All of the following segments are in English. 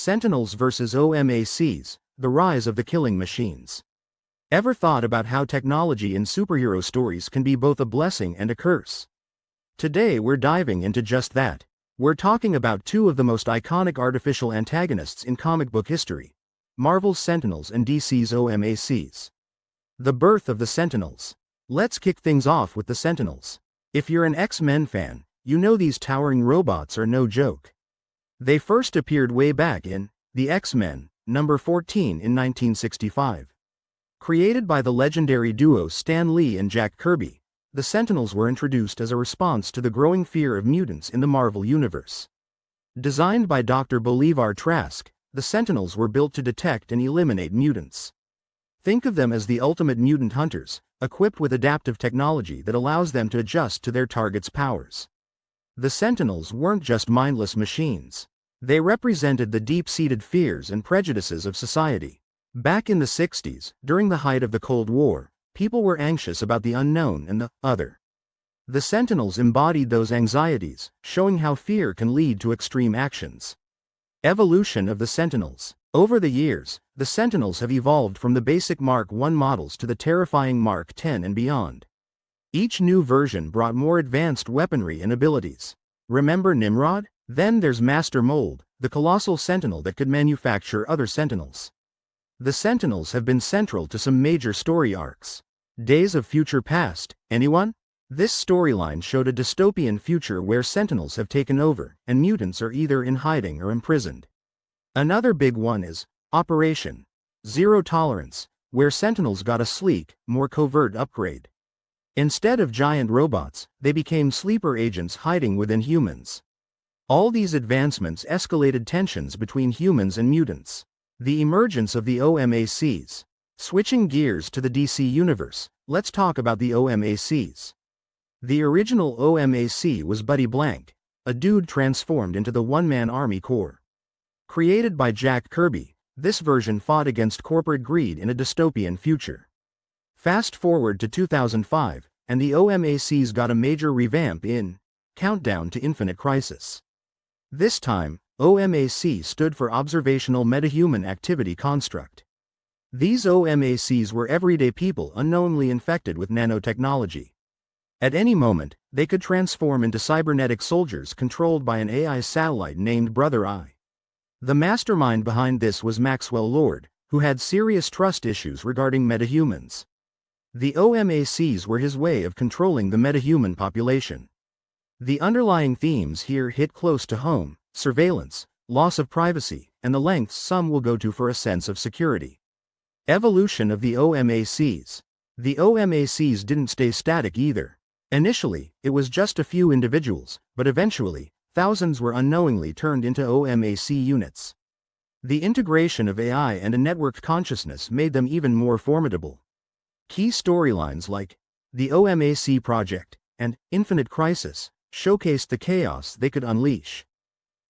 Sentinels vs. OMACs, the rise of the killing machines. Ever thought about how technology in superhero stories can be both a blessing and a curse? Today we're diving into just that. We're talking about two of the most iconic artificial antagonists in comic book history: Marvel's Sentinels and DC's OMACs. The birth of the Sentinels. Let's kick things off with the Sentinels. If you're an X-Men fan, you know these towering robots are no joke. They first appeared way back in The X-Men, number 14 in 1965. Created by the legendary duo Stan Lee and Jack Kirby, the Sentinels were introduced as a response to the growing fear of mutants in the Marvel Universe. Designed by Dr. Bolivar Trask, the Sentinels were built to detect and eliminate mutants. Think of them as the ultimate mutant hunters, equipped with adaptive technology that allows them to adjust to their target's powers. The Sentinels weren't just mindless machines. They represented the deep-seated fears and prejudices of society. Back in the 60s, during the height of the Cold War, people were anxious about the unknown and the other. The Sentinels embodied those anxieties, showing how fear can lead to extreme actions. Evolution of the Sentinels. Over the years, the Sentinels have evolved from the basic Mark I models to the terrifying Mark X and beyond. Each new version brought more advanced weaponry and abilities. Remember Nimrod? Then there's Master Mold, the colossal Sentinel that could manufacture other Sentinels. The Sentinels have been central to some major story arcs. Days of Future Past, anyone? This storyline showed a dystopian future where Sentinels have taken over, and mutants are either in hiding or imprisoned. Another big one is Operation Zero Tolerance, where Sentinels got a sleek, more covert upgrade. Instead of giant robots, they became sleeper agents hiding within humans. All these advancements escalated tensions between humans and mutants. The emergence of the OMACs. Switching gears to the DC universe, let's talk about the OMACs. The original OMAC was Buddy Blank, a dude transformed into the one-man army corps. Created by Jack Kirby, this version fought against corporate greed in a dystopian future. Fast forward to 2005, and the OMACs got a major revamp in Countdown to Infinite Crisis. This time, OMAC stood for Observational Metahuman Activity Construct. These OMACs were everyday people unknowingly infected with nanotechnology. At any moment, they could transform into cybernetic soldiers controlled by an AI satellite named Brother Eye. The mastermind behind this was Maxwell Lord, who had serious trust issues regarding metahumans. The OMACs were his way of controlling the metahuman population. The underlying themes here hit close to home: surveillance, loss of privacy, and the lengths some will go to for a sense of security. Evolution of the OMACs. The OMACs didn't stay static either. Initially, it was just a few individuals, but eventually, thousands were unknowingly turned into OMAC units. The integration of AI and a networked consciousness made them even more formidable. Key storylines like the OMAC Project and Infinite Crisis showcased the chaos they could unleash.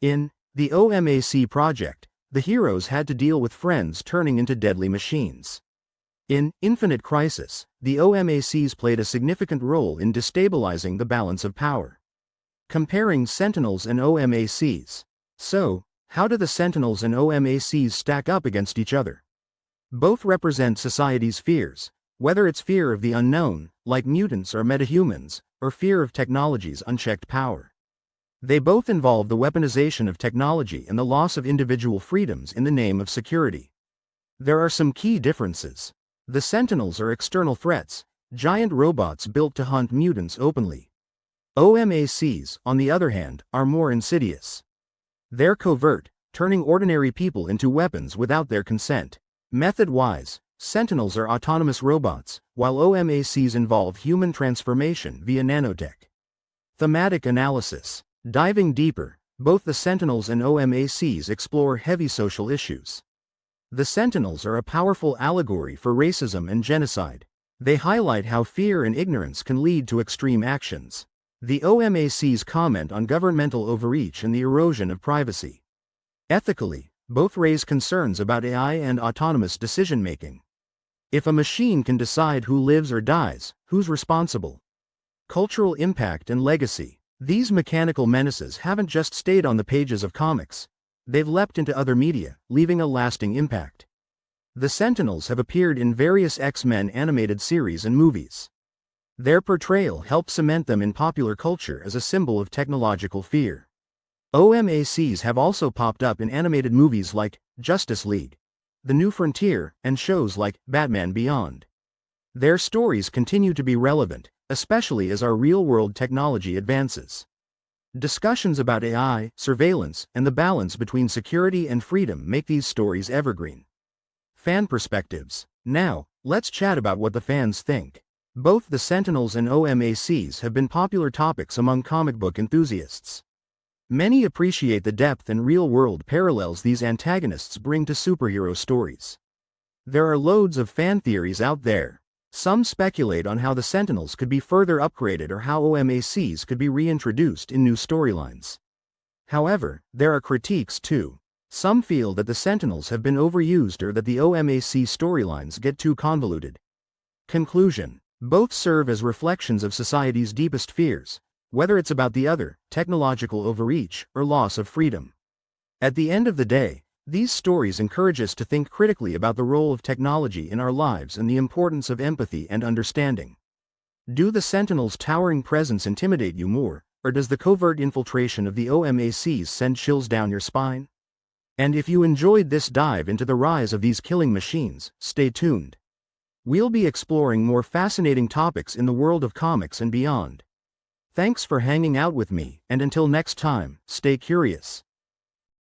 In the OMAC Project, the heroes had to deal with friends turning into deadly machines. In Infinite Crisis, the OMACs played a significant role in destabilizing the balance of power. Comparing Sentinels and OMACs. So, how do the Sentinels and OMACs stack up against each other? Both represent society's fears, whether it's fear of the unknown, like mutants or metahumans, or fear of technology's unchecked power. They both involve the weaponization of technology and the loss of individual freedoms in the name of security. There are some key differences. The Sentinels are external threats, giant robots built to hunt mutants openly. OMACs, on the other hand, are more insidious. They're covert, turning ordinary people into weapons without their consent. Method-wise, Sentinels are autonomous robots, while OMACs involve human transformation via nanotech. Thematic analysis. Diving deeper, both the Sentinels and OMACs explore heavy social issues. The Sentinels are a powerful allegory for racism and genocide. They highlight how fear and ignorance can lead to extreme actions. The OMACs comment on governmental overreach and the erosion of privacy. Ethically, both raise concerns about AI and autonomous decision-making. If a machine can decide who lives or dies, who's responsible? Cultural impact and legacy. These mechanical menaces haven't just stayed on the pages of comics. they've leapt into other media, leaving a lasting impact. The Sentinels have appeared in various X-Men animated series and movies. Their portrayal helped cement them in popular culture as a symbol of technological fear. OMACs have also popped up in animated movies like Justice League, The New Frontier, and shows like Batman Beyond. Their stories continue to be relevant, especially as our real-world technology advances. Discussions about AI, surveillance, and the balance between security and freedom make these stories evergreen. Fan perspectives. Now, let's chat about what the fans think. Both the Sentinels and OMACs have been popular topics among comic book enthusiasts. Many appreciate the depth and real-world parallels these antagonists bring to superhero stories. There are loads of fan theories out there. Some speculate on how the Sentinels could be further upgraded or how OMACs could be reintroduced in new storylines. However, there are critiques too. Some feel that the Sentinels have been overused or that the OMAC storylines get too convoluted. Conclusion. Both serve as reflections of society's deepest fears, whether it's about the other, technological overreach, or loss of freedom. At the end of the day, these stories encourage us to think critically about the role of technology in our lives and the importance of empathy and understanding. Do the Sentinels' towering presence intimidate you more, or does the covert infiltration of the OMACs send chills down your spine? And if you enjoyed this dive into the rise of these killing machines, stay tuned. We'll be exploring more fascinating topics in the world of comics and beyond. Thanks for hanging out with me, and until next time, stay curious.